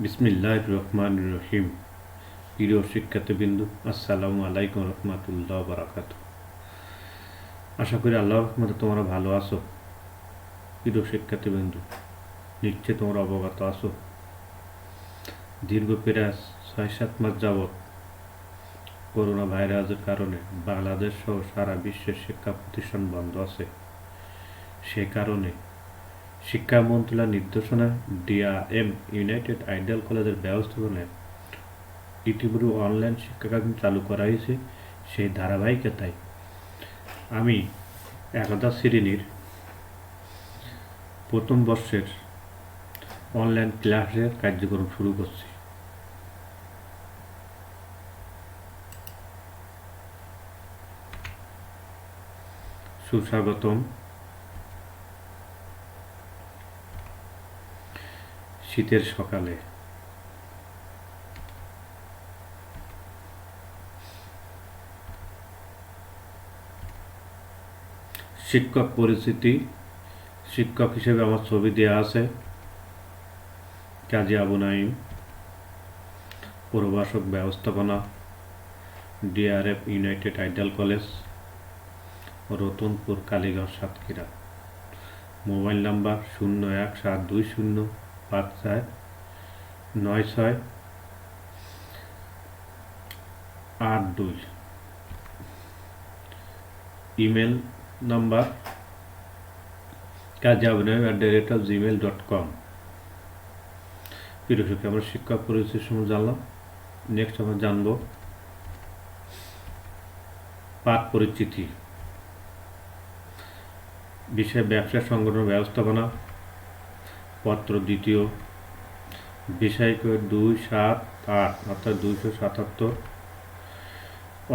বিসমিল্লাহির রহমানির রহিম। প্রিয় শিক্ষার্থীবৃন্দ, আসসালামু আলাইকুম রহমতুল্লাহ বারাকাতুহু। আশা করি আল্লাহর রহমতে তোমরা ভালো আছো। প্রিয় শিক্ষার্থীবৃন্দ, নিশ্চয় তোমরা অবগত আছো দীর্ঘ প্রায় ৬-৭ মাস যাবৎ করোনা ভাইরাসের কারণে বাংলাদেশ সহ সারা বিশ্বের শিক্ষা প্রতিষ্ঠান বন্ধ আছে। সে কারণে শিক্ষা মন্ত্রণালয়ের নির্দেশনা ডিআরএম ইউনাইটেড আইডিয়াল কলেজের ব্যবস্থাপনায় ইতিপূর্বে অনলাইন শিক্ষাক্রম চালু করা হয়েছে। সেই ধারাবাহিকতায় আমি একাদশ শ্রেণীর প্রথম বর্ষের অনলাইন ক্লাসের কার্যক্রম শুরু করছি। সুস্বাগতম। শীতের সকালে শিক্ষক পরিচিতি, শিক্ষক হিসেবে আমার ছবি দেওয়া আছে। কাজী আবু নাঈম, প্রভাষক ব্যবস্থাপনা, DRF united ideal college, Ratanpur, Kaliganj, Satkhira. Mobile number 017205499682। Email number kajiabunaim@gmail.com। প্রিয় শিক্ষক, আমরা শিক্ষক পরিচয় সম্বন্ধে জানলাম। নেক্সট আমরা জানবো পাঠ পরিচিতি। বিষয় ব্যবসা সংগঠন ব্যবস্থাপনা, পত্র দ্বিতীয়, বিষয় 278 অর্থাৎ 277,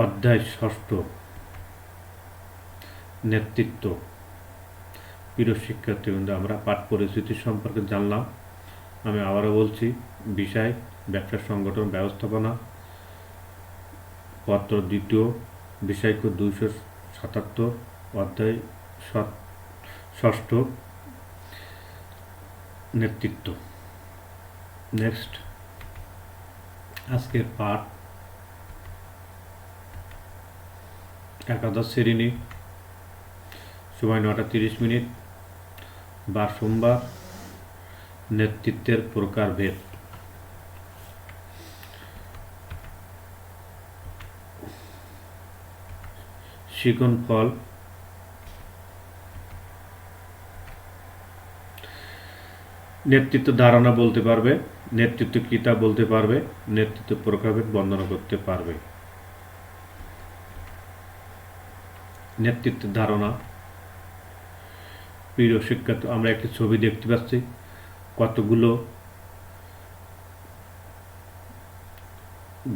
অধ্যায় ষষ্ঠ, নেতৃত্ব। প্রিয় শিক্ষার্থীবৃন্দ, আমরা পাঠ পরিস্থিতি সম্পর্কে জানলাম। আমি আবারও বলছি, বিষয় ব্যবসা সংগঠন ব্যবস্থাপনা, পত্র দ্বিতীয়, বিষয় 277, অধ্যায় ষষ্ঠ, নেতৃত্ব। নেক্সট আজকের পাঠ একাদশ শ্রেণী, সময় 9:30, বার সোমবার। নেতৃত্বের প্রকারভেদ। শিখন ফল। নেতৃত্ব ধারণা বলতে পারবে, নেতৃত্ব কিতাব বলতে পারবে, নেতৃত্ব প্রকারভেদ বর্ণনা করতে পারবে। নেতৃত্বের ধারণা। প্রিয় শিক্ষার্থী, আমরা একটি ছবি দেখতে পাচ্ছি। কতগুলো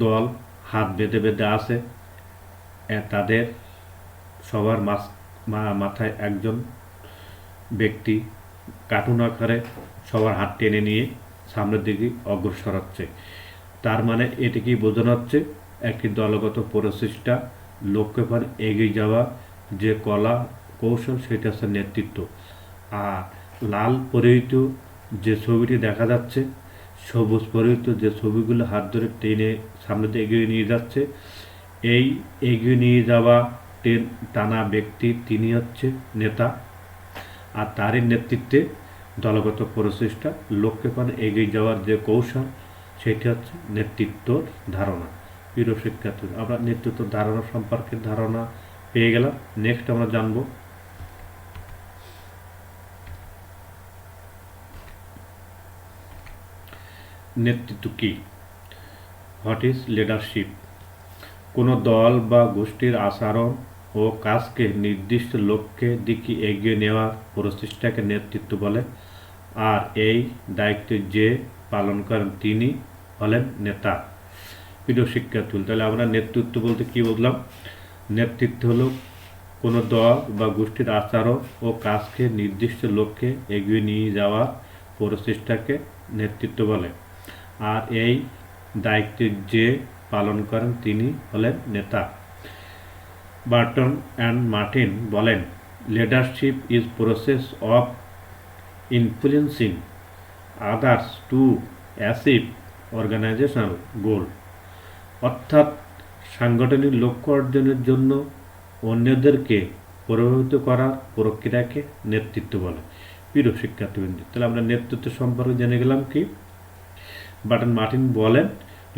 দল হাত বেঁধে বেঁধে আছে। তাদের সবার মাথায় একজন ব্যক্তি কার্টুন আকারে সবার হাত টেনে নিয়ে সামনের দিকে অগ্রসর হচ্ছে। তার মানে এটি কি বোঝানো হচ্ছে? একটি দলগত প্রচেষ্টা, লক্ষ্যে এগিয়ে যাওয়া যে কলা কৌশল, সেটা হচ্ছে নেতৃত্ব। আর লাল পরিহিত যে ছবিটি দেখা যাচ্ছে, সবুজ পরিহিত যে ছবিগুলো হাত ধরে টেনে সামনে দিয়ে এগিয়ে নিয়ে যাচ্ছে, এই এগিয়ে নিয়ে যাওয়া টানা ব্যক্তি তিনি হচ্ছে নেতা। আর তারই নেতৃত্বে দলগত প্রচেষ্টা, লক্ষ্যে এগিয়ে যাওয়ার যে কৌশল, সেটি হচ্ছে নেতৃত্বর ধারণা। প্রিয় শিক্ষার্থী, আমরা নেতৃত্ব ধারণা সম্পর্কে ধারণা পেয়ে গেলাম। নেক্সট আমরা জানবো নেতৃত্ব কি। What is leadership? কোনো দল বা গোষ্ঠীর আচরণ ও কাজকে নির্দিষ্ট লক্ষ্যের দিকে এগিয়ে নেওয়ার প্রচেষ্টাকে নেতৃত্ব বলে। আর এই দায়িত্ব যে পালন করেন তিনি হলেন নেতা। প্রিয় শিক্ষার্থী, তাহলে আমরা নেতৃত্ব বলতে কি বুঝলাম? নেতৃত্ব হলো কোনো দল বা গোষ্ঠীর আচরণ ও কাজকে নির্দিষ্ট লক্ষ্যে এগিয়ে নিয়ে যাওয়ার প্রচেষ্টাকে নেতৃত্ব বলে। আর এই দায়িত্ব যে পালন করেন তিনি হলেন নেতা। বার্টন অ্যান্ড মার্টিন বলেন, leadership is process of influencing others to achieve organisational goal, অর্থাৎ সাংগঠনিক লক্ষ্য অর্জনের জন্য অন্যদেরকে প্রভাবিত করার প্রক্রিয়াকে নেতৃত্ব বলে। প্রিয় শিক্ষার্থীবৃন্দ, তাহলে আমরা নেতৃত্ব সম্পর্কে জেনে গেলাম কি। বাটন মার্টিন বলেন,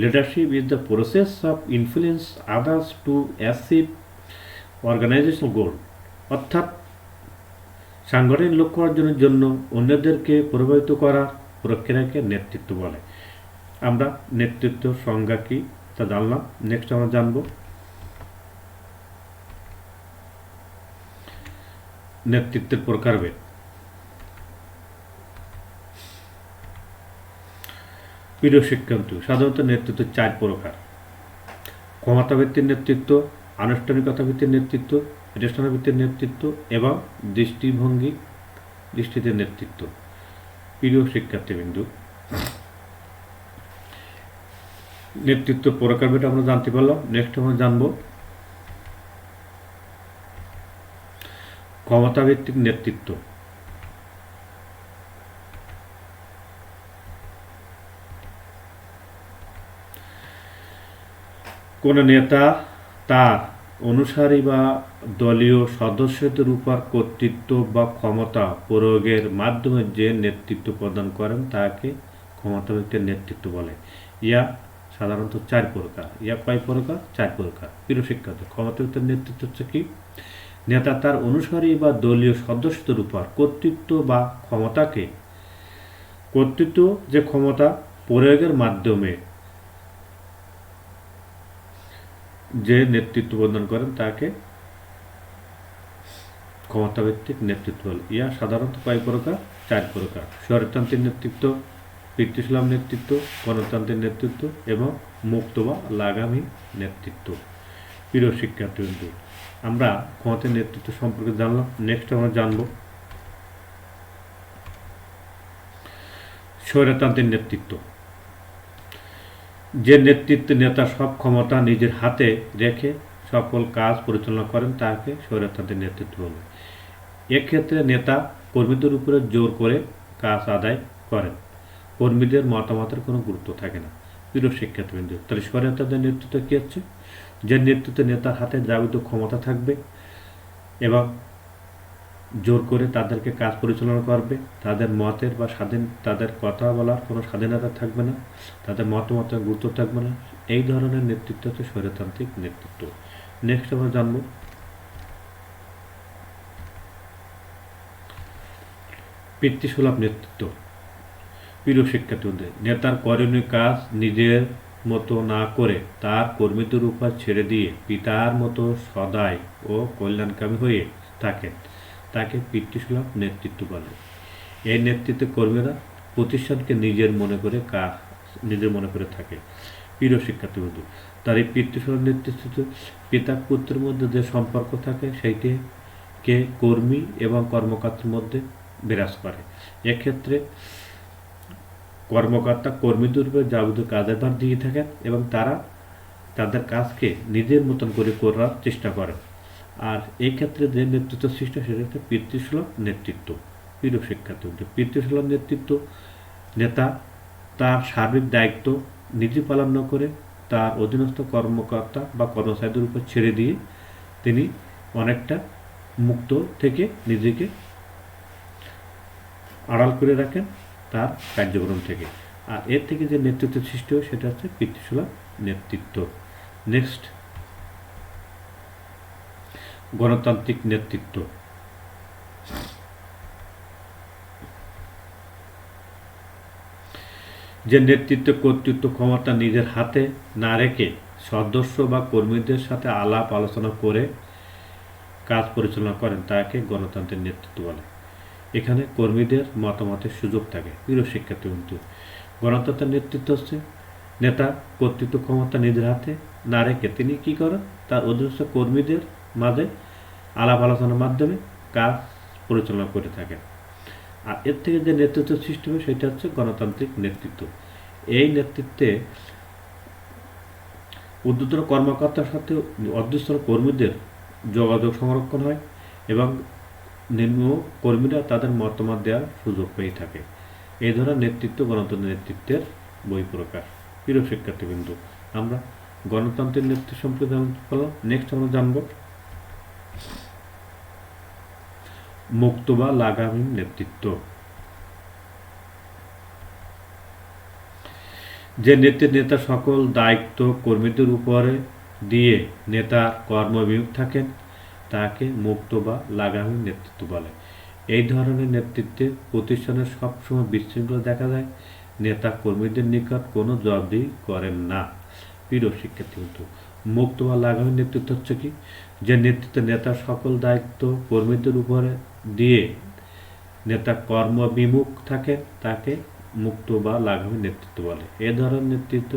leadership is the process of influence others to achieve organisational goal, অর্থাৎ সাংগঠনিক লক্ষ্য অর্জনের জন্য অন্যদেরকে প্রভাবিত করার প্রক্রিয়াকে নেতৃত্ব বলে। আমরা নেতৃত্ব সংজ্ঞা কি তা জানলাম। নেক্সট আমরা জানব নেতৃত্বের প্রকারভেদ। প্রিয় শিক্ষার্থী, সাধারণত নেতৃত্ব 4 প্রকার: ক্ষমতাভিত্তিক নেতৃত্ব, আনুষ্ঠানিকতা ভিত্তিক নেতৃত্ব, প্রতিষ্ঠান ভিত্তিক নেতৃত্ব এবং দৃষ্টিতে নেতৃত্ব। প্রিয় শিক্ষার্থীবৃন্দ, নেতৃত্ব প্রকারভেদ আমরা জানতে পারলাম। নেক্সট আমরা জানব ক্ষমতাভিত্তিক নেতৃত্ব। কোন নেতা তার অনুসারী বা দলীয় সদস্যদের উপর কর্তৃত্ব বা ক্ষমতা প্রয়োগের মাধ্যমে যে নেতৃত্ব প্রদান করেন তাকে ক্ষমতাভিত্তিক নেতৃত্ব বলে। ইয়া সাধারণত 4 প্রকার। ইয়া কয় প্রকার? 4 প্রকার। প্রিয় শিক্ষার্থী, ক্ষমতাভিত্তিক নেতৃত্ব হচ্ছে কি? নেতা তার অনুসারী বা দলীয় সদস্যদের উপর কর্তৃত্ব বা যে ক্ষমতা প্রয়োগের মাধ্যমে যে নেতৃত্ব প্রদান করেন তাকে ক্ষমতাভিত্তিক নেতৃত্ব বলে। ইয়া সাধারণত কয় প্রকার? 4 প্রকার। স্বৈরতান্ত্রিক নেতৃত্ব, পিতৃসুলভ নেতৃত্ব, গণতান্ত্রিক নেতৃত্ব এবং মুক্ত বা লাগামী নেতৃত্ব। প্রিয় শিক্ষার্থীবৃন্দ, আমরা ক্ষমতার নেতৃত্ব সম্পর্কে জানলাম। নেক্সট আমরা জানব স্বৈরতান্ত্রিক নেতৃত্ব। যে নেতৃত্বে নেতা সব ক্ষমতা নিজের হাতে রেখে সকল কাজ পরিচালনা করেন তাকে স্বৈরতান্ত্রিক নেতৃত্ব বলে। এক্ষেত্রে নেতা কর্মীদের উপরে জোর করে কাজ আদায় করেন, কর্মীদের মতামতের কোনো গুরুত্ব থাকে না। প্রিয় শিক্ষার্থীবৃন্দ, তাহলে স্বৈরতান্ত্রিক নেতৃত্ব কি হচ্ছে? যে নেতৃত্বে নেতার হাতে যাবতীয় ক্ষমতা থাকবে এবং জোর করে তাদেরকে কাজ পরিচালনা করবে, তাদের মতের বা তাদের কথা বলার কোনো স্বাধীনতা থাকবে না, তাদের মতামতের গুরুত্ব থাকবে না। এই ধরনের নেতৃত্ব হচ্ছে স্বৈরতান্ত্রিক নেতৃত্ব। নেক্সট আমরা জানব পিতৃসুলভ নেতৃত্ব। প্রিয় শিক্ষার্থীদের, নেতার করণীয় কাজ নিজের মতো না করে তার কর্মীদের উপর ছেড়ে দিয়ে পিতার মতো সদয় ও কল্যাণকামী হয়ে থাকেন তাকে পিতৃসুলভ নেতৃত্ব বলে। এই নেতৃত্বে কর্মীরা প্রতিষ্ঠানকে নিজের মনে করে থাকে। প্রিয় শিক্ষার্থীবৃন্দ, তার এই পিতৃসুলভ নেতৃত্ব পিতা পুত্রের মধ্যে যে সম্পর্ক থাকে সেইটিকে কর্মী এবং কর্মকর্তার মধ্যে বিরাজ করে। এক্ষেত্রে কর্মকর্তা কর্মীদের উপর যাবতীয় কাজের ভার দিয়ে থাকেন এবং তারা তাদের কাজকে নিজের মতন করে করার চেষ্টা করেন। আর এই ক্ষেত্রে যে নেতৃত্ব সৃষ্টি সেটা হচ্ছে পিতৃসুলভ নেতৃত্ব। প্রিয় শিক্ষার্থী, পিতৃসুলভ নেতৃত্ব নেতা তার সার্বিক দায়িত্ব নিজে পালন না করে তার অধীনস্থ কর্মকর্তা বা কর্মচারীদের উপর ছেড়ে দিয়ে তিনি অনেকটা মুক্ত থেকে নিজেকে আড়াল করে রাখেন তার কার্যক্রম থেকে। আর এর থেকে যে নেতৃত্ব সৃষ্টি হয় সেটা হচ্ছে পিতৃসুলভ নেতৃত্ব। নেক্সট, গণতান্ত্রিক নেতৃত্ব। যে নেতৃত্ব কর্তৃত্ব ক্ষমতা নিজের হাতে না রেখে সদস্য বা কর্মীদের সাথে আলাপ আলোচনা করে কাজ পরিচালনা করেন তাকে গণতান্ত্রিক নেতৃত্ব বলে। এখানে কর্মীদের মতামতের সুযোগ থাকে। প্রিয় শিক্ষার্থীবৃন্দ, গণতন্ত্রের নেতৃত্ব হচ্ছে নেতা কর্তৃত্ব ক্ষমতা নিজের হাতে না রেখে তিনি কি করেন, তার অধীনস্থ কর্মীদের মাঝে আলাপ আলোচনার মাধ্যমে কাজ পরিচালনা করে থাকেন। আর এর থেকে যে নেতৃত্ব সৃষ্টি হবে সেটা হচ্ছে গণতান্ত্রিক নেতৃত্ব। এই নেতৃত্বে ঊর্ধ্বতন কর্মকর্তার সাথে অধীনস্থ কর্মীদের যোগাযোগ সংরক্ষণ হয় এবং নিম্ন কর্মীরা তাদের মতামত দেওয়ার সুযোগ পেয়ে থাকে। এই ধরনের নেতৃত্ব গণতন্ত্রের নেতৃত্বের বই প্রকাশ। প্রিয় শিক্ষার্থীবৃন্দ, আমরা গণতান্ত্রিক নেতৃত্ব সম্পর্কে জানলাম। নেক্সট আমরা জানব মুক্ত বা লাগামহীন নেতৃত্ব। যে নেতা সকল দায়িত্ব কর্মীদের উপরে দিয়ে নেতার কর্মবিমুখ থাকেন তাকে মুক্ত বা লাগামহীন নেতৃত্ব বলে। এই ধরনের নেতৃত্বে প্রতিষ্ঠানের সবসময় বিশৃঙ্খলা দেখা যায়, নেতা কর্মীদের নিকট কোনো জবাবদিহি করেন না। প্রিয় শিক্ষার্থীবৃন্দ, মুক্ত বা লাগামহীন নেতৃত্ব হচ্ছে কি? যে নেতৃত্বে নেতা সকল দায়িত্ব কর্মীদের উপরে দিয়ে নেতা কর্মবিমুখ থাকেন তাকে মুক্ত বা লাগামহীন নেতৃত্ব বলে। এ ধরনের নেতৃত্ব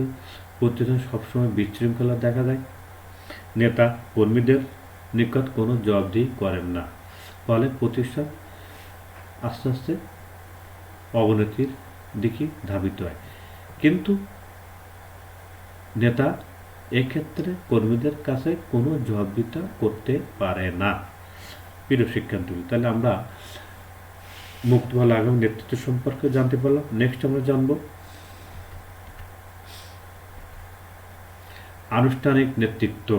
প্রতিষ্ঠানে সবসময় বিশৃঙ্খলা দেখা যায়, নেতা কর্মীদের নিকট কোনো জবাবদিহি করেন না, ফলে প্রতিষ্ঠান আস্তে আস্তে অবনতির দিকে ধাবিত হয়। কিন্তু নেতা এক্ষেত্রে কর্মীদের কাছে কোনো জবাবদিহিতা করতে পারে না। প্রিয় শিক্ষার্থী, তাহলে আমরা মুক্ত বা লাগামহীন নেতৃত্ব সম্পর্কে জানতে পারলাম। নেক্সট আমরা জানব আনুষ্ঠানিক নেতৃত্ব।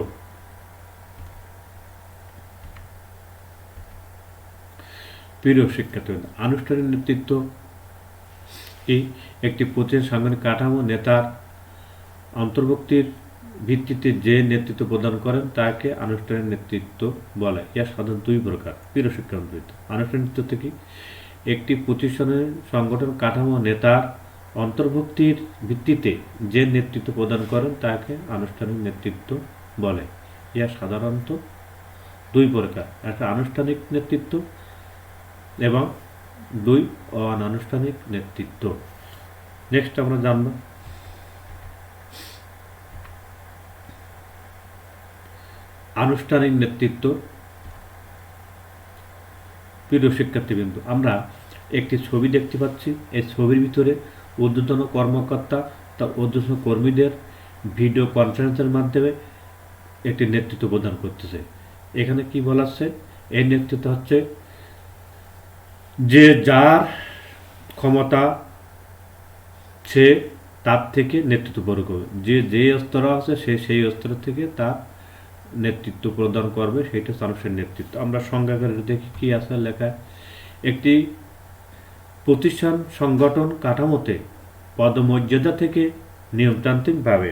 প্রিয় শিক্ষার্থী, আনুষ্ঠানিক নেতৃত্ব একটি প্রতিষ্ঠানের সাংগঠনিক কাঠামো নেতার অন্তর্ভুক্তির ভিত্তিতে যে নেতৃত্ব প্রদান করেন তাকে আনুষ্ঠানিক নেতৃত্ব বলে। এর সাধারণত দুই প্রকার। প্রিয় শিক্ষার্থী, আনুষ্ঠানিক নেতৃত্ব কি? একটি প্রতিষ্ঠানের সংগঠন কাঠামো নেতার অন্তর্ভুক্তির ভিত্তিতে যে নেতৃত্ব প্রদান করেন তাকে আনুষ্ঠানিক নেতৃত্ব বলে। এর সাধারণত দুই প্রকার, একটা আনুষ্ঠানিক নেতৃত্ব এবং দুই অনানুষ্ঠানিক নেতৃত্ব। নেক্সট আমরা জানব আনুষ্ঠানিক নেতৃত্ব। প্রিয় শিক্ষার্থীবৃন্দ, আমরা একটি ছবি দেখতে পাচ্ছি। এই ছবির ভিতরে ঊর্ধ্বতন কর্মকর্তা তা ঊর্ধ্বতন কর্মীদের ভিডিও কনফারেন্সের মাধ্যমে একটি নেতৃত্ব প্রদান করতেছে। এখানে কি বলাচ্ছে? এই নেতৃত্ব হচ্ছে যে যার ক্ষমতা সে তার থেকে নেতৃত্ব প্রদান করবে, যে স্তর আছে সে সেই স্তর থেকে তার নেতৃত্ব প্রদান করবে, সেইটা হচ্ছে আনুষ্ঠানিক নেতৃত্ব। আমরা সংজ্ঞা করে দেখি কি আছে লেখা। একটি প্রতিষ্ঠান সংগঠন কাঠামোতে পদমর্যাদা থেকে নিয়মতান্ত্রিকভাবে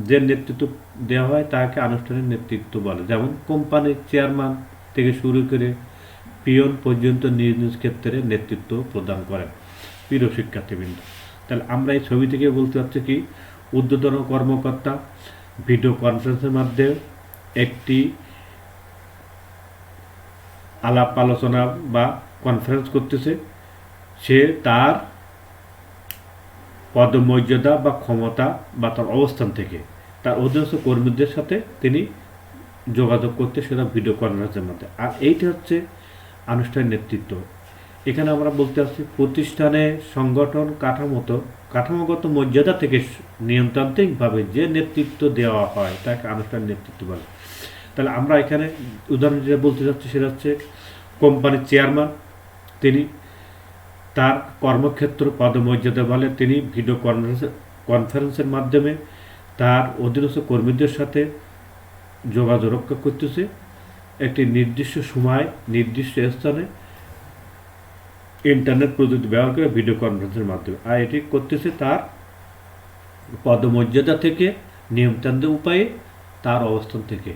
যে নেতৃত্ব দেওয়া হয় তাকে আনুষ্ঠানিক নেতৃত্ব বলে। যেমন কোম্পানির চেয়ারম্যান থেকে শুরু করে পিয়ন পর্যন্ত নিজ নিজ ক্ষেত্রে নেতৃত্ব প্রদান করেন। প্রিয় শিক্ষার্থীবৃন্দ, তাহলে আমরা এই ছবি থেকে বলতে পারছি কি? ঊর্ধ্বতন কর্মকর্তা ভিডিও কনফারেন্সের মাধ্যমে একটি আলাপ আলোচনা বা কনফারেন্স করতেছে। সে তার পদমর্যাদা বা ক্ষমতা বা তার অবস্থান থেকে তার অধীনস্থ কর্মীদের সাথে তিনি যোগাযোগ করতে, সেটা ভিডিও কনফারেন্সের মধ্যে। আর এইটা হচ্ছে আনুষ্ঠানিক নেতৃত্ব। এখানে আমরা বলতে পারছি প্রতিষ্ঠানে সংগঠন কাঠামোগত মর্যাদা থেকে নিয়মতান্ত্রিকভাবে যে নেতৃত্ব দেওয়া হয় তাকে আনুষ্ঠানিক নেতৃত্ব বলে। তাহলে আমরা এখানে উদাহরণ যেটা বলতে চাচ্ছি সেটা হচ্ছে কোম্পানির চেয়ারম্যান, তিনি তার কর্মক্ষেত্র পদমর্যাদা বলে তিনি ভিডিও কনফারেন্সের মাধ্যমে তার অধীনস্থ কর্মীদের সাথে যোগাযোগ রক্ষা করতেছে একটি নির্দিষ্ট সময় নির্দিষ্ট স্থানে ইন্টারনেট প্রযুক্তি ব্যবহার করে ভিডিও কনফারেন্সের মাধ্যমে। আর এটি করতেছে তার পদমর্যাদা থেকে নিয়মতান্ত্রিক উপায়ে তার অবস্থান থেকে।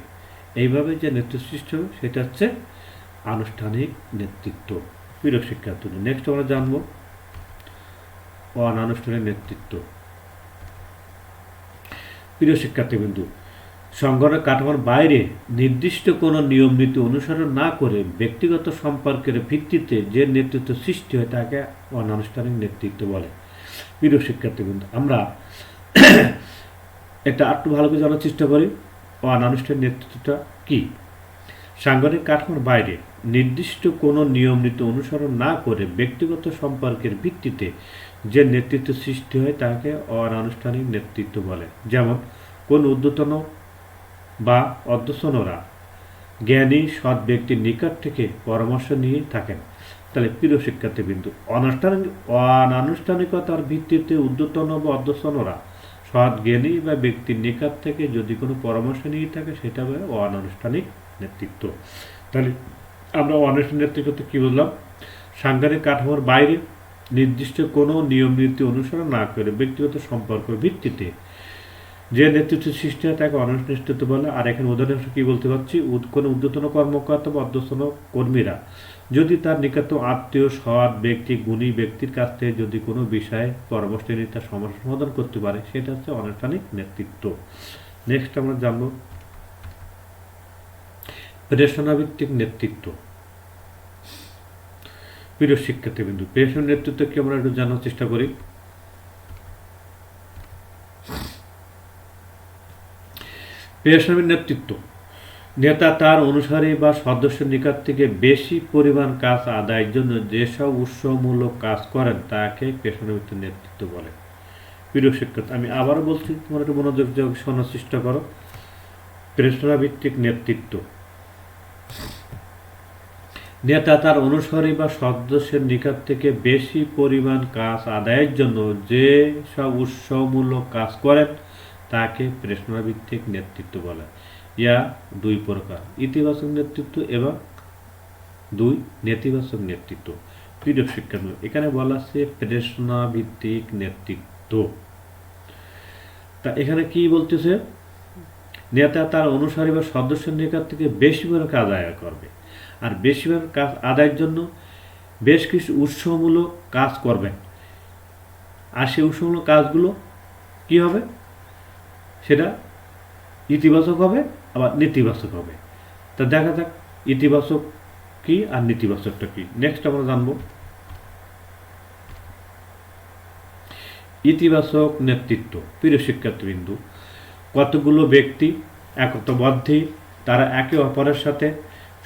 এইভাবে যে নেতৃত্ব সৃষ্টি হবে সেটা হচ্ছে আনুষ্ঠানিক নেতৃত্ব। প্রিয় শিক্ষার্থী, নেক্সট আমরা জানবো অনানুষ্ঠানিক নেতৃত্ব। প্রিয় শিক্ষার্থীবৃন্দু, সংগঠনের কাঠামোর বাইরে নির্দিষ্ট কোনো নিয়ম নীতি অনুসরণ না করে ব্যক্তিগত সম্পর্কের ভিত্তিতে যে নেতৃত্ব সৃষ্টি হয় তাকে অনানুষ্ঠানিক নেতৃত্ব বলে। প্রিয় শিক্ষার্থীবৃন্দ, আমরা এটা একটু ভালো করে জানার চেষ্টা করি অনানুষ্ঠানিক নেতৃত্বটা কি। সাংগঠনিক কাঠামোর বাইরে নির্দিষ্ট কোনো নিয়ম নীতি অনুসরণ না করে ব্যক্তিগত সম্পর্কের ভিত্তিতে যে নেতৃত্ব সৃষ্টি হয় তাকে অনানুষ্ঠানিক নেতৃত্ব বলে। যেমন কোন ঊর্ধ্বতন বা অধ্যক্ষরা জ্ঞানী সৎ ব্যক্তির নিকট থেকে পরামর্শ নিয়ে থাকেন, তাহলে প্রিয় শিক্ষার্থীবৃন্দ, অনানুষ্ঠানিকতার ভিত্তিতে ঊর্ধ্বতন বা অধ্যস্তনরা সৎ জ্ঞানী বা ব্যক্তির নিকট থেকে যদি কোনো পরামর্শ নিয়ে থাকে সেটা হবে অনানুষ্ঠানিক নেতৃত্ব। তাহলে আমরা অনানুষ্ঠানিক নেতৃত্ব কী বুঝলাম? সাংগঠনিক কাঠামোর বাইরে নির্দিষ্ট কোনো নিয়ম নীতি অনুসরণ না করে ব্যক্তিগত সম্পর্কের ভিত্তিতে যে নেতৃত্ব সৃষ্টি হয় তাকে অনানুষ্ঠানিক নেতৃত্ব বলে। আর এখানে উদাহরণ কী বলতে পারছি? কোনো ঊর্ধ্বতন কর্মকর্তা বা অধ্যস্তন কর্মীরা যদি তার নিকট আত্মীয়, সৎ ব্যক্তি, গুণী ব্যক্তির কাছ থেকে যদি কোনো বিষয়ে পরামর্শ নিয়ে তার সমস্যা সমাধান করতে পারে সেটা হচ্ছে অনানুষ্ঠানিক নেতৃত্ব। নেক্সট আমরা জানব প্রেরণাভিত্তিক নেতৃত্ব। প্রিয় শিক্ষার্থীবৃন্দু, প্রেরণা নেতৃত্ব কি আমরা একটু জানার চেষ্টা করি। প্রেরণাভিত্তিক নেতৃত্ব নেতা তার অনুসারী বা সদস্যের নিকট থেকে বেশি পরিমাণ কাজ আদায়ের জন্য যেসব উৎসাহমূলক কাজ করেন তাকে প্রেরণাভিত্তিক নেতৃত্ব বলে। প্রিয় শিক্ষার্থী, আমি আবারও বলছি, তোমরা একটু মনোযোগ শোনার চেষ্টা করো। প্রেরণাভিত্তিক নেতৃত্ব নেতা তার অনুসারী বা সদস্যের নিকট থেকে বেশি পরিমাণ কাজ আদায়ের জন্য যে সব উৎসাহমূলক কাজ করেন তাকে প্রেরণাভিত্তিক নেতৃত্ব বলে। ইয়া দুই প্রকার, ইতিবাচক নেতৃত্ব এবং দুই নেতিবাচক নেতৃত্ব। প্রিয় শিক্ষার্থী, এখানে বলা আছে প্রেরণাভিত্তিক নেতৃত্ব। তা এখানে কি বলতেছে? নেতা তার অনুসারী বা সদস্যের নিকট থেকে বেশি পরিমাণ কাজ আদায় করবে, আর বেশি পরিমাণ কাজ আদায়ের জন্য বেশ কিছু উৎসাহমূলক কাজ করবেন। আর সেই উৎসাহমূলক কাজগুলো কি হবে? সেটা ইতিবাচক হবে আবার নেতিবাচক হবে। তা দেখা যাক ইতিবাচক কি আর নেতিবাচকটা কি। নেক্সট আমরা জানব ইতিবাচক নেতৃত্ব। প্রিয় শিক্ষার্থীবৃন্দু, কতগুলো ব্যক্তি একতাবদ্ধ, তারা একে অপরের সাথে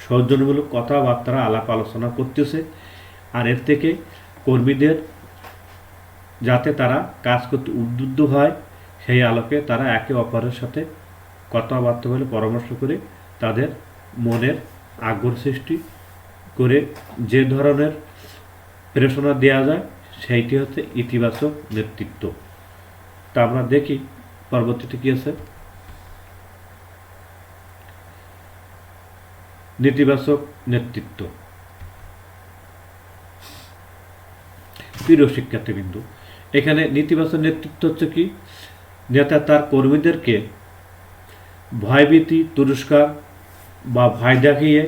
সৌজন্যমূলক কথাবার্তা আলাপ আলোচনা করতেছে, আর এর থেকে কর্মীদের যাতে তারা কাজ করতে উদ্বুদ্ধ হয় সেই আলোকে তারা একে অপরের সাথে কথাবার্তা বলে পরামর্শ করে তাদের মনের আগ্রহ সৃষ্টি করে যে ধরনের প্রেরণা দেওয়া যায় সেইটি হচ্ছে ইতিবাচক নেতৃত্ব। তা আমরা দেখি পরবর্তীতে কি আছে। নেতিবাচক নেতৃত্ব। প্রিয় শিক্ষার্থীবৃন্দু, এখানে নেতিবাচক নেতৃত্ব হচ্ছে কি? নেতা তার কর্মীদেরকে ভয়ভীতি, তুরস্কার বা ভয় দেখিয়ে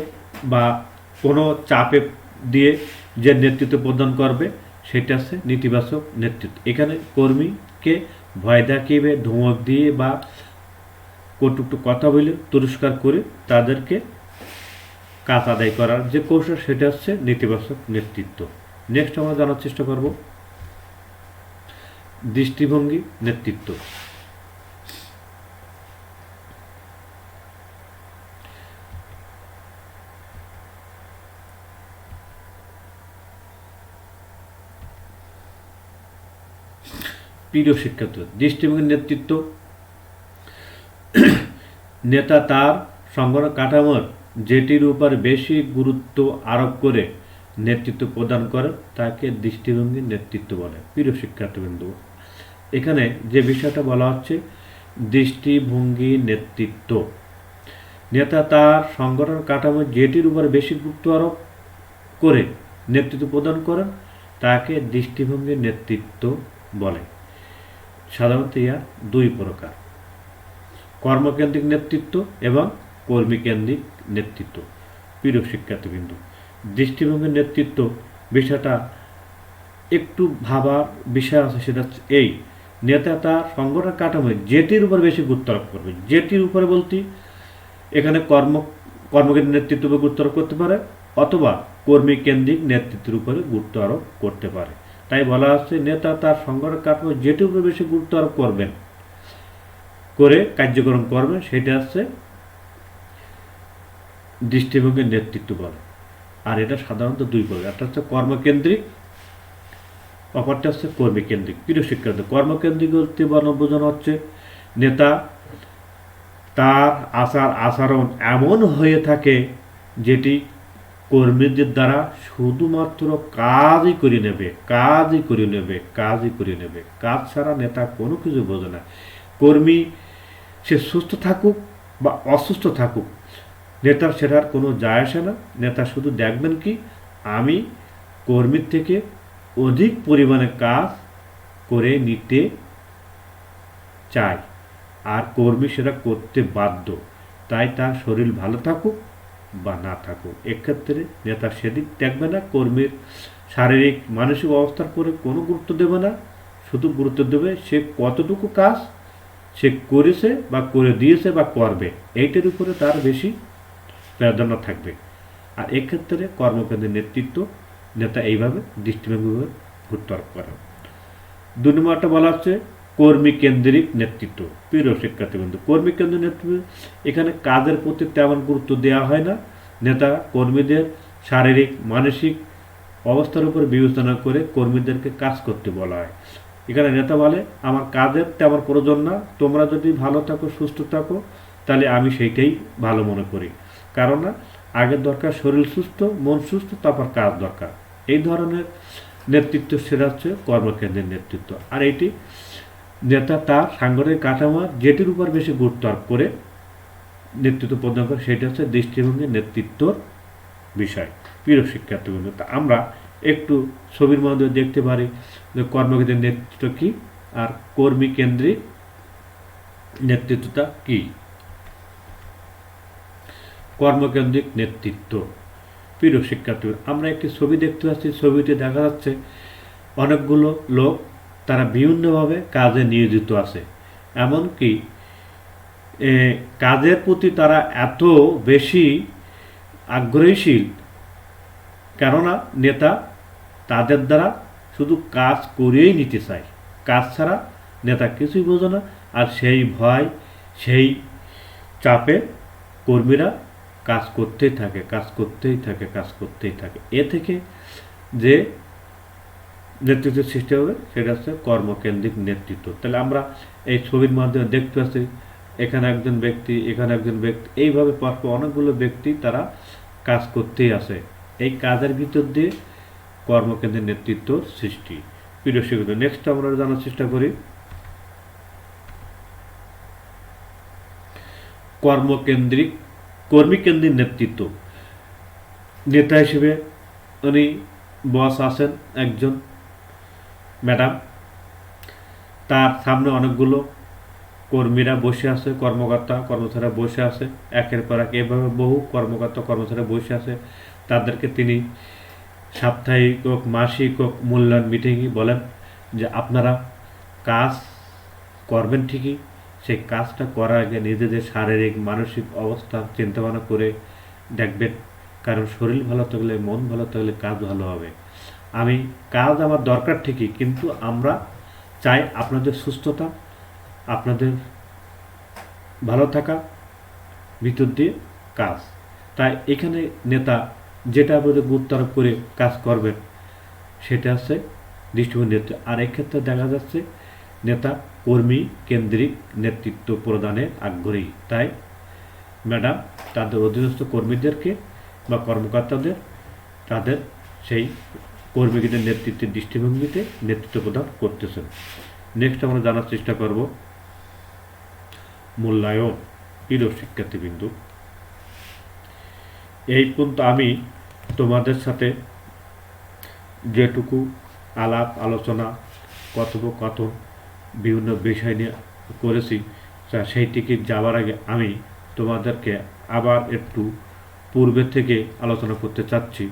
বা কোনো চাপে দিয়ে যে নেতৃত্ব প্রদান করবে সেটা হচ্ছে নেতিবাচক নেতৃত্ব। এখানে কর্মীকে ভয় দেখিয়ে, ধমক দিয়ে বা কটুকটু কথা বলে তুরস্কার করে তাদেরকে কাজ আদায় করার যে কৌশল সেটা হচ্ছে নেতিবাচক নেতৃত্ব। নেক্সট আমরা জানার চেষ্টা করব দৃষ্টিভঙ্গি নেতৃত্ব। প্রিয় শিক্ষার্থী, দৃষ্টিভঙ্গি নেতৃত্ব নেতা তার সংগঠন কাঠামোর যেটির উপর বেশি গুরুত্ব আরোপ করে নেতৃত্ব প্রদান করে তাকে দৃষ্টিভঙ্গি নেতৃত্ব বলে। প্রিয় শিক্ষার্থীবৃন্দ, এখানে যে বিষয়টা বলা হচ্ছে দৃষ্টিভঙ্গি নেতৃত্ব নেতা তার সংগঠন কাঠামো যেটির উপর বেশি গুরুত্ব আরোপ করে নেতৃত্ব প্রদান করেন তাকে দৃষ্টিভঙ্গি নেতৃত্ব বলে। সাধারণত ইয়া দুই প্রকার, কর্মকেন্দ্রিক নেতৃত্ব এবং কর্মীকেন্দ্রিক নেতৃত্ব। প্রিয় শিক্ষার্থীবৃন্দ, দৃষ্টিভঙ্গির নেতৃত্ব বিষয়টা একটু ভাবার বিষয় আছে, সেটা এই নেতা তার সংগঠন কাঠামো যেটির উপর বেশি গুরুত্ব আরোপ করবে। যেটির উপরে বলতে এখানে কর্মকেন্দ্রিক নেতৃত্বের উপর গুরুত্ব আরোপ করতে পারে অথবা কর্মীকেন্দ্রিক নেতৃত্বের উপরে গুরুত্ব আরোপ করতে পারে। তাই বলা হচ্ছে নেতা তার সংগঠন কাঠামো যেটির উপরে বেশি গুরুত্ব আরোপ করবেন করে কার্যক্রম করবেন সেটা হচ্ছে দৃষ্টিভঙ্গির নেতৃত্ব বলে। আর এটা সাধারণত দুই প্রকার, একটা হচ্ছে কর্মকেন্দ্রিক, অপরটা হচ্ছে কর্মীকেন্দ্রিক। প্রিয় শিক্ষার্থী, কর্মকেন্দ্রিক বলতে বোঝানো হচ্ছে নেতা তার আচার আচরণ এমন হয়ে থাকে যেটি কর্মীদের দ্বারা শুধুমাত্র কাজই করে নেবে, কাজই করে নেবে, কাজই করে নেবে। কাজ ছাড়া নেতা কোনো কিছু বোঝে না। কর্মী সে সুস্থ থাকুক বা অসুস্থ থাকুক, নেতার সেটার কোনো যায় আসে না। নেতা শুধু দেখবেন কি, আমি কর্মীর থেকে অধিক পরিমাণে কাজ করে নিতে চাই, আর কর্মী সেটা করতে বাধ্য। তাই তার শরীর ভালো থাকুক বা না থাকুক, এক্ষেত্রে নেতা সেদিক দেখবে না, কর্মীর শারীরিক মানসিক অবস্থার পরে কোনো গুরুত্ব দেবে না। শুধু গুরুত্ব দেবে সে কতটুকু কাজ সে করেছে বা করে দিয়েছে বা করবে, এইটার উপরে তার বেশি প্রাধান্য থাকবে। আর এক্ষেত্রে কর্মকেন্দ্রের নেতৃত্ব নেতা এইভাবে দৃষ্টিভঙ্গিভাবে গুরুত্ব করে। 2 নম্বরটা বলা হচ্ছে কর্মী কেন্দ্রিক নেতৃত্ব। প্রিয় শিক্ষার্থীবৃন্দ, কর্মী কেন্দ্রিক নেতৃত্ব এখানে কাজের প্রতি তেমন গুরুত্ব দেওয়া হয় না। নেতা কর্মীদের শারীরিক মানসিক অবস্থার উপর বিবেচনা করে কর্মীদেরকে কাজ করতে বলা হয়। এখানে নেতা বলে আমার কাজের তেমন প্রয়োজন না, তোমরা যদি ভালো থাকো সুস্থ থাকো তাহলে আমি সেইটাই ভালো মনে করি। কারণ না, আগের দরকার শরীর সুস্থ, মন সুস্থ, তারপর কাজ দরকার। এই ধরনের নেতৃত্ব সেটা হচ্ছে কর্মকেন্দ্রের নেতৃত্ব। আর এটি নেতা তার সাংগঠনিক কাঠামো যেটির উপর বেশি গুরুত্ব আরোপ করে নেতৃত্ব প্রদান করে, সেটা হচ্ছে দৃষ্টিভঙ্গি নেতৃত্বর বিষয়। প্রিয় শিক্ষার্থীবৃন্দ, তা আমরা একটু ছবির মধ্যে দেখতে পারি যে কর্মকেন্দ্রের নেতৃত্ব কী আর কর্মী কেন্দ্রিক নেতৃত্বটা কী। কর্মকেন্দ্রিক নেতৃত্ব। প্রিয় শিক্ষার্থী, আমরা একটি ছবি দেখতে পাচ্ছি। ছবিতে দেখা যাচ্ছে অনেকগুলো লোক, তারা বিভিন্নভাবে কাজে নিয়োজিত আছে। এমনকি কাজের প্রতি তারা এত বেশি আগ্রহীশীল, কেননা নেতা তাদের দ্বারা শুধু কাজ করিয়েই নিতে চায়। কাজ ছাড়া নেতা কিছুই বোঝে না। আর সেই ভয়, সেই চাপে কর্মীরা কাজ করতেই থাকে, কাজ করতেই থাকে, কাজ করতেই থাকে। এ থেকে যে নেতৃত্বের সৃষ্টি হবে সেটা হচ্ছে কর্মকেন্দ্রিক নেতৃত্ব। তাহলে আমরা এই ছবির মাধ্যমে দেখতে পাচ্ছি এখানে একজন ব্যক্তি, এখানে একজন ব্যক্তি, এইভাবে পরপর অনেকগুলো ব্যক্তি তারা কাজ করতেই আছে। এই কাজের ভিতর দিয়ে কর্মকেন্দ্রের নেতৃত্ব সৃষ্টি। প্রিয় শিক্ষক, নেক্সট আমরা জানার চেষ্টা করি কর্মীকেন্দ্রিক নেতৃত্ব। নেতা হিসেবে উনি বস আছেন একজন ম্যাডাম, তার সামনে অনেকগুলো কর্মীরা বসে আছে, কর্মকর্তা কর্মচারীরা বসে আছে, একের পর এক এভাবে বহু কর্মকর্তা কর্মচারী বসে আছে। তাদেরকে তিনি সাপ্তাহিক হোক মাসিক হোক মূল্যায়ন মিটিংয়ে বলেন যে আপনারা কাজ করবেন ঠিকই, সেই কাজটা করার আগে নিজেদের শারীরিক মানসিক অবস্থা চিন্তাভাবনা করে দেখবেন। কারণ শরীর ভালো থাকলে, মন ভালো থাকলে কাজ ভালো হবে। আমি কাজ আমার দরকার ঠিকই, কিন্তু আমরা চাই আপনাদের সুস্থতা, আপনাদের ভালো থাকা ভিতর দিয়ে কাজ। তাই এখানে নেতা যেটা আপনাদের গুরুত্ব আরোপ করে কাজ করবেন সেটা হচ্ছে দৃষ্টিভঙ্গি নেতৃত্ব। আর এক্ষেত্রে দেখা যাচ্ছে নেতা কর্মী কেন্দ্রিক নেতৃত্ব প্রদানে আগ্রহী। তাই ম্যাডাম তাদের অধীনস্থ কর্মীদেরকে বা কর্মকর্তাদের তাদের সেই কর্মীদের নেতৃত্বের দৃষ্টিভঙ্গিতে নেতৃত্ব প্রদান করতেছেন। নেক্সট আমরা জানার চেষ্টা করব মূল্যায়ন। প্রিয় শিক্ষার্থীবৃন্দ, এই পর্যন্ত আমি তোমাদের সাথে যেটুকু আলাপ আলোচনা কথোপকথন বিভিন্ন বিষয় নিয়ে করেছি, সেইটিকে যাওয়ার আগে আমি তোমাদেরকে আবার একটু পূর্বে থেকে আলোচনা করতে চাচ্ছি।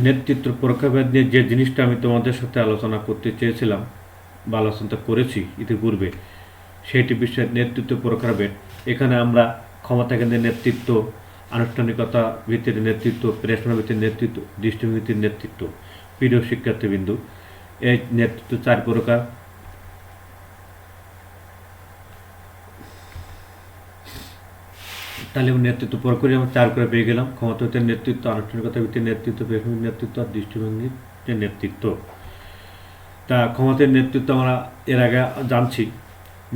নেতৃত্ব পরীক্ষাভেদ নিয়ে যে জিনিসটা আমি তোমাদের সাথে আলোচনা করতে চেয়েছিলাম বা আলোচনা করেছি ইতিপূর্বে, সেইটি বিষয়ে নেতৃত্ব পরীক্ষাভেদ। এখানে আমরা ক্ষমতা কেন্দ্রের নেতৃত্ব, আনুষ্ঠানিকতা ভিত্তির নেতৃত্ব, প্রেরণা ভিত্তির নেতৃত্ব, দৃষ্টিভঙ্গির নেতৃত্ব। প্রিয় শিক্ষার্থীবৃন্দু, এই নেতৃত্ব 4 প্রকার। তাহলে নেতৃত্ব পরীক্ষা আমরা 4 করে পেয়ে গেলাম: ক্ষমতা ভিত্তির নেতৃত্ব, আনুষ্ঠানিকতা ভিত্তির নেতৃত্ব, প্রেরণা নেতৃত্ব আর দৃষ্টিভঙ্গির যে নেতৃত্ব। তা ক্ষমতার নেতৃত্ব আমরা এর আগে জানছি,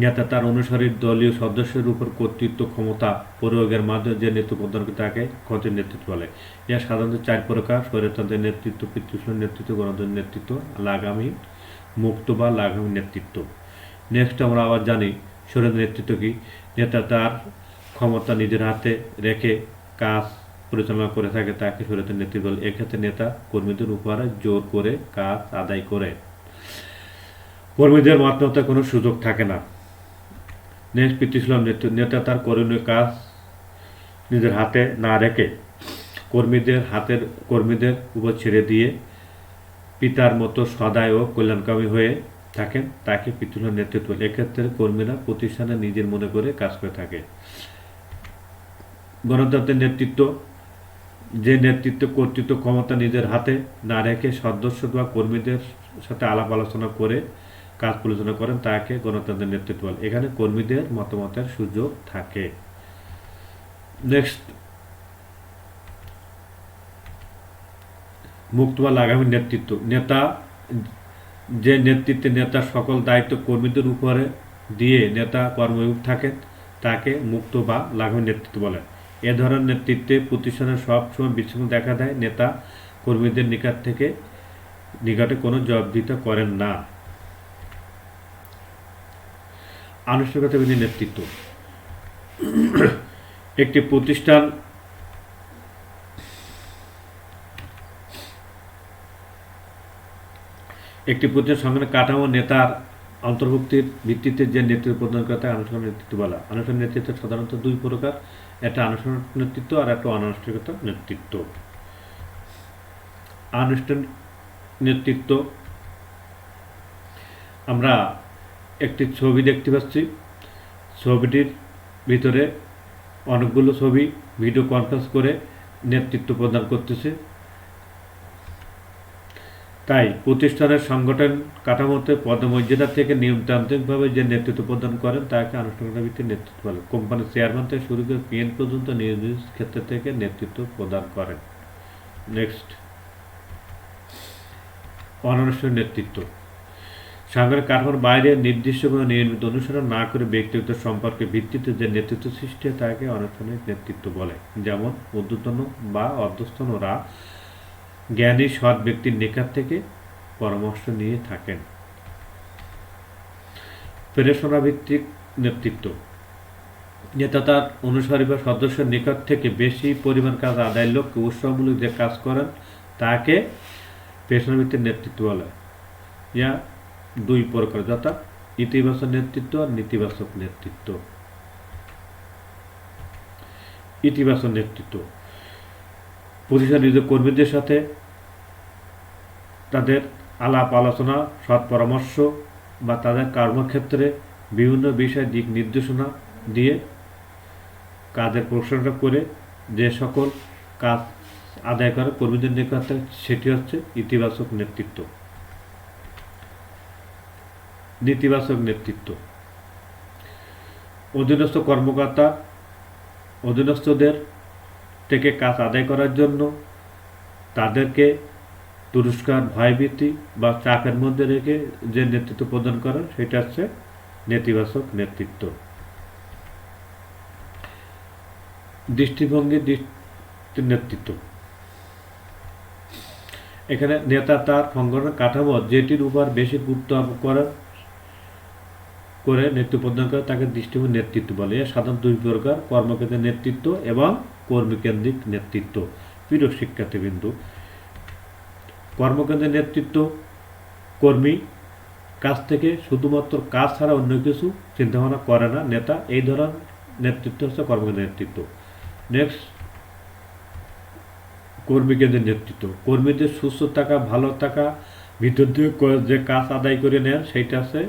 নেতা তার অনুসারী দলীয় সদস্যের উপর কর্তৃত্ব ক্ষমতা প্রয়োগের মাধ্যমে যে নেতৃত্ব প্রদান করে তাকে ক্ষমতার নেতৃত্ব বলে। এর সাধারণত 4 প্রকার: স্বৈরতন্ত্রের নেতৃত্ব, পিতৃসুলভ নেতৃত্ব, গণতন্ত্রের নেতৃত্ব, লাগামী মুক্ত বা লাগামী নেতৃত্ব। নেক্সট আমরা আবার জানি স্বৈরতন্ত্রের নেতৃত্ব কি। নেতা তার ক্ষমতা নিজের হাতে রেখে কাজ পরিচালনা করে থাকে তাকে স্বৈরতন্ত্রের নেতৃত্ব বলে। এক্ষেত্রে নেতা কর্মীদের উপরে জোর করে কাজ আদায় করে, কর্মীদের মতামতের কোনো সুযোগ থাকে না। নেক্সট পিতৃসুলভ নেতৃত্ব, নেতা তার করণীয় কাজ নিজের হাতে না রেখে কর্মীদের উপর ছেড়ে দিয়ে পিতার মতো সদয় ও কল্যাণকামী হয়ে থাকেন তাকে পিতৃসুলভ নেতৃত্ব বলে। এক্ষেত্রে কর্মীরা প্রতিষ্ঠানে নিজের মনে করে কাজ করে থাকে। গণতন্ত্রের নেতৃত্ব, যে নেতৃত্ব কর্তৃত্ব ক্ষমতা নিজের হাতে না রেখে সদস্য বা কর্মীদের সাথে আলাপ আলোচনা করে কাজ পরিচালনা করেন তাকে গণতন্ত্রের নেতৃত্ব বলে। এখানে কর্মীদের মতামতের সুযোগ থাকে। নেক্সট মুক্ত বা লাগামী নেতৃত্ব, যে নেতৃত্বে নেতা সকল দায়িত্ব কর্মীদের উপরে দিয়ে নেতা কর্মবিমুখ থাকেন তাকে মুক্ত বা লাগামী নেতৃত্ব বলে। এ ধরনের নেতৃত্বে প্রতিষ্ঠানের সব সময় বিশৃঙ্খলা দেখা দেয়, নেতা কর্মীদের নিকটে কোনো জবাবদিহিতা করেন না। আনুষ্ঠানিকতা ভিত্তিক নেতৃত্ব, একটি প্রতিষ্ঠান সংগঠনের কাঠামো নেতার অন্তর্ভুক্তির ভিত্তিতে যে নেতৃত্ব প্রদান করে তাকে আনুষ্ঠানিক নেতৃত্ব বলা। আনুষ্ঠানিক নেতৃত্ব সাধারণত 2 প্রকার: একটা আনুষ্ঠানিক নেতৃত্ব আর একটা অনানুষ্ঠানিক নেতৃত্ব। আনুষ্ঠানিক নেতৃত্ব, আমরা একটি ছবি দেখতে পাচ্ছি, ছবিটির ভিতরে অনেকগুলো ছবি ভিডিও কনফারেন্স করে নেতৃত্ব প্রদান করতেছে। তাই প্রতিষ্ঠানের সংগঠন কাঠামোতে পদমর্যাদা থেকে নিয়মতান্ত্রিকভাবে যে নেতৃত্ব প্রদান করেন তাকে আনুষ্ঠানিকতা ভিত্তিক নেতৃত্ব বলে। কোম্পানির চেয়ারম্যান থেকে শুরু করে পিএন পর্যন্ত নিজ নিজ ক্ষেত্র থেকে নেতৃত্ব প্রদান করেন। নেক্সট অনানুষ্ঠানিক নেতৃত্ব, সাংগঠনিক কাঠামোর বাইরে নির্দিষ্ট কোনো নিয়মিত অনুসরণ না করে ব্যক্তিগত সম্পর্কের ভিত্তিতে যে নেতৃত্ব সৃষ্টি হয় তাকে অনানুষ্ঠানিক নেতৃত্ব বলে। যেমন ঊর্ধ্বতন বা অধস্তনরা জ্ঞানী সৎ ব্যক্তির নিকট থেকে পরামর্শ নিয়ে থাকেন। প্রেরণা ভিত্তিক নেতৃত্ব, নেতা তার অনুসারী বা সদস্যের নিকট থেকে বেশি পরিমাণ কাজ আদায়ের লক্ষ্যে উৎসাহমূলক যে কাজ করেন তাকে প্রেরণা ভিত্তিক নেতৃত্ব বলে। ইয়া 2 প্রকার, যথা ইতিবাচক নেতৃত্ব আর নেতিবাচক নেতৃত্ব। ইতিবাচক নেতৃত্ব, প্রতিষ্ঠান নিজের কর্মীদের সাথে তাদের আলাপ আলোচনা, সৎ পরামর্শ বা তাদের কর্মক্ষেত্রে বিভিন্ন বিষয়ে দিক নির্দেশনা দিয়ে কাজের প্রশংসা করে যে সকল কাজ আদায় করে কর্মীদের নিকটে, সেটি হচ্ছে ইতিবাচক নেতৃত্ব। নেতিবাচক নেতৃত্ব, অধীনস্থ কর্মকর্তা অধীনস্থদের থেকে কাজ আদায় করার জন্য তাদেরকে পুরস্কার, ভয়ভীতি বা চাপের মধ্যে রেখে যে নেতৃত্ব প্রদান করেন সেটা হচ্ছে নেতিবাচক নেতৃত্ব। দৃষ্টিভঙ্গি নেতৃত্ব, এখানে নেতা তার সংগঠনের কাঠামো যেটির উপর বেশি গুরুত্ব করে নেতৃত্ব প্রদান করে তাকে দৃষ্টিভঙ্গি নেতৃত্ব বলে। এর সাধারণত 2 প্রকার: কর্মকেন্দ্রিক নেতৃত্ব এবং কর্মীকেন্দ্রিক নেতৃত্ব। প্রিয় শিক্ষার্থীবৃন্দ, কর্মকেন্দ্রিক নেতৃত্ব, কর্মী কাছ থেকে শুধুমাত্র কাজ ছাড়া অন্য কিছু চিন্তাভাবনা করে না নেতা, এই ধরনের নেতৃত্ব হচ্ছে কর্মকেন্দ্রিক নেতৃত্ব। নেক্সট কর্মীকেন্দ্রের নেতৃত্ব, কর্মীদের সুস্থ থাকা, ভালো থাকা, ভিতর দিয়ে যে কাজ আদায় করে নেন সেইটা আছে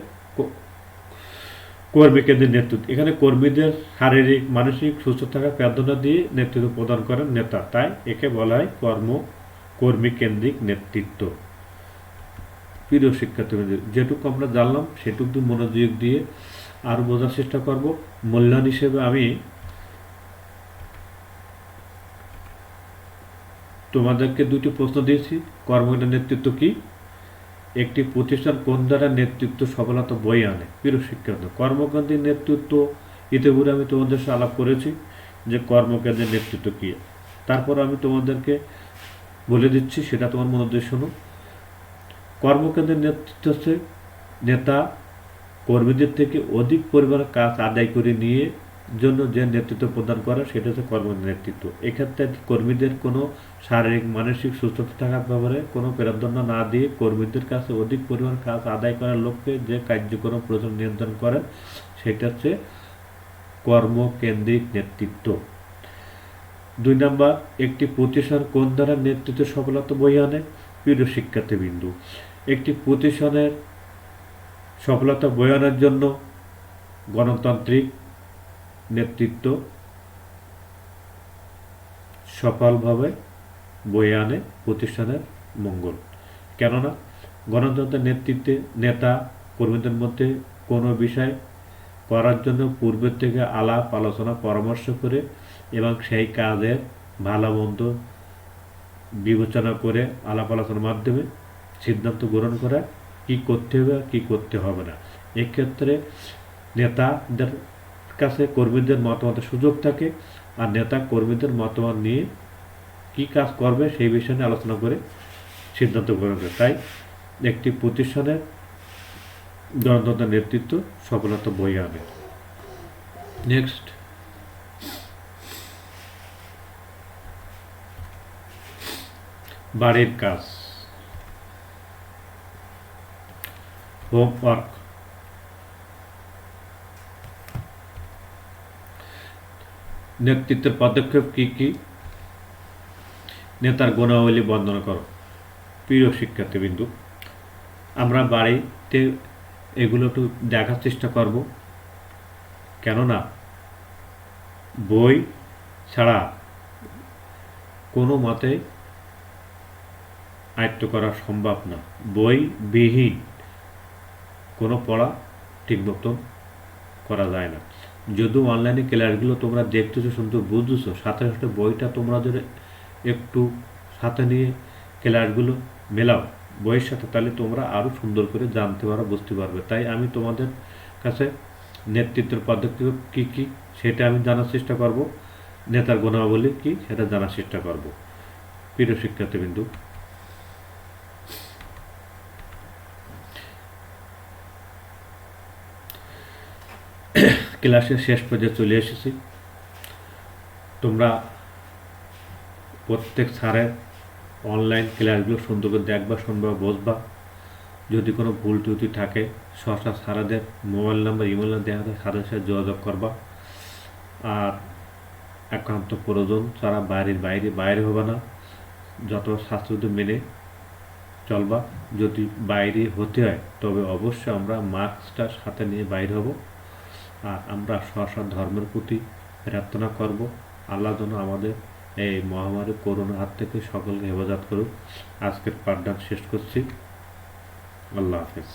কর্মীকেন্দ্রের নেতৃত্ব। এখানে কর্মীদের শারীরিক মানসিক সুস্থ থাকা প্রার্থনা দিয়ে নেতৃত্ব প্রদান করেন নেতা, তাই একে বলা হয় কর্মী কেন্দ্রিক নেতৃত্ব। প্রিয় শিক্ষার্থীদের, যেটুকু আমরা জানলাম সেটুকু মনোযোগ দিয়ে আরও বোঝার চেষ্টা করব। মূল্যায়ন হিসেবে আমি তোমাদেরকে দুটি প্রশ্ন দিয়েছি। কর্মকেন্দ্রের নেতৃত্ব কি? একটি প্রতিষ্ঠান কোন দ্বারা নেতৃত্ব সফলতা বয়ে আনে? প্রিয় শিক্ষার্থী, কর্মকেন্দ্রের নেতৃত্ব ইতিপূর্বে আমি তোমাদের সাথে আলাপ করেছি যে কর্মকেন্দ্রের নেতৃত্ব কি। তারপর আমি তোমাদেরকে বলে দিচ্ছি, সেটা তোমার মনোযোগ শোনো। কর্মকেন্দ্রের নেতৃত্ব হচ্ছে নেতা কর্মীদের থেকে অধিক পরিমাণে কাজ আদায় করে নিয়ে জন্য যে নেতৃত্ব প্রদান করে সেটা হচ্ছে কর্মকেন্দ্রের নেতৃত্ব। এক্ষেত্রে কর্মীদের কোনো শারীরিক মানসিক সুস্থতা থাকার ব্যাপারে কোনো প্রাধান্য না দিয়ে কর্মীদের কাছে অধিক পরিমাণ কাজ আদায় করার লক্ষ্যে যে কার্যক্রম প্রয়োজন নিয়ন্ত্রণ করেন সেটা হচ্ছে কর্মকেন্দ্রিক নেতৃত্ব। 2 নম্বর, একটি প্রতিষ্ঠান কোন দ্বারা নেতৃত্ব সফলতা বয়ে আনে? প্রিয় শিক্ষার্থীবৃন্দু, একটি প্রতিষ্ঠানের সফলতা বয়ে আনার জন্য গণতান্ত্রিক নেতৃত্ব সফলভাবে বয়ে আনে প্রতিষ্ঠানের মঙ্গল। কেননা গণতন্ত্রের নেতৃত্বে নেতা কর্মীদের মধ্যে কোনো বিষয় করার জন্য পূর্বের থেকে আলাপ আলোচনা পরামর্শ করে এবং সেই কাজের ভালো মন্দ বিবেচনা করে আলাপ আলোচনার মাধ্যমে সিদ্ধান্ত গ্রহণ করা কি করতে হবে আর কী করতে হবে না। এক্ষেত্রে নেতাদের কাছে কর্মীদের মতামতের সুযোগ থাকে, আর নেতা কর্মীদের মতামত নিয়ে কি কাজ করবে সেই বিষয়ে নিয়ে আলোচনা করে সিদ্ধান্ত গ্রহণ করে। তাই একটি প্রতিষ্ঠানের গণতন্ত্রের নেতৃত্ব সফলতা বয়ে আনে। নেক্সট, বাড়ির কাজ, হোমওয়ার্ক। নেতৃত্বের পদক্ষেপ কি কি? নেতার গুণাবলী বর্ণনা করো। প্রিয় শিক্ষার্থীবৃন্দু, আমরা বাড়িতে এগুলো একটু দেখার চেষ্টা করব, কেননা বই ছাড়া কোনো মতে আয়ত্ত করা সম্ভব না। বইবিহীন কোনো পড়া ঠিক মতন করা যায় না। যদিও অনলাইনে ক্লাসগুলো তোমরা দেখতেছো, শুনতে বুঝতেছো, সাথে সাথে বইটা তোমরা যদি একটু সাথে নিয়ে ক্লাসগুলো মেলাও বইয়ের সাথে, তাহলে তোমরা আরও সুন্দর করে জানতে পারো, বুঝতে পারবে। তাই আমি তোমাদের কাছে নেতৃত্বের পদক্ষেপ কী কী সেটা আমি জানার চেষ্টা করব, নেতার গুণাবলী কী সেটা জানার চেষ্টা করব। প্রিয় শিক্ষার্থীবৃন্দু, ক্লাসের শেষ পর্যায়ে চলে এসেছি। তোমরা প্রত্যেক স্যারের অনলাইন ক্লাসগুলো সুন্দর করে দেখবা, শুনবা, বুঝবা। যদি কোনো ভুল ত্রুটি থাকে সহসা স্যারেদের মোবাইল নাম্বার, ইমেল নাম্বার দেখা থাকে, স্যারের সাথে যোগাযোগ করবা। আর একান্ত প্রয়োজন ছাড়া বাইরে হবে না, যত স্বাস্থ্যবিধি মেনে চলবা। যদি বাইরে হতে হয় তবে অবশ্যই আমরা মাস্কটা সাথে নিয়ে বাইরে হব। আর আমরা স্ব ধর্মের প্রতি প্রার্থনা করব, আল্লাহ যেন আমাদের এই মহামারী করোনার হাত থেকে সকলকে হেফাজত করুক। আজকের পাঠদান শেষ করছি। আল্লাহ হাফেজ।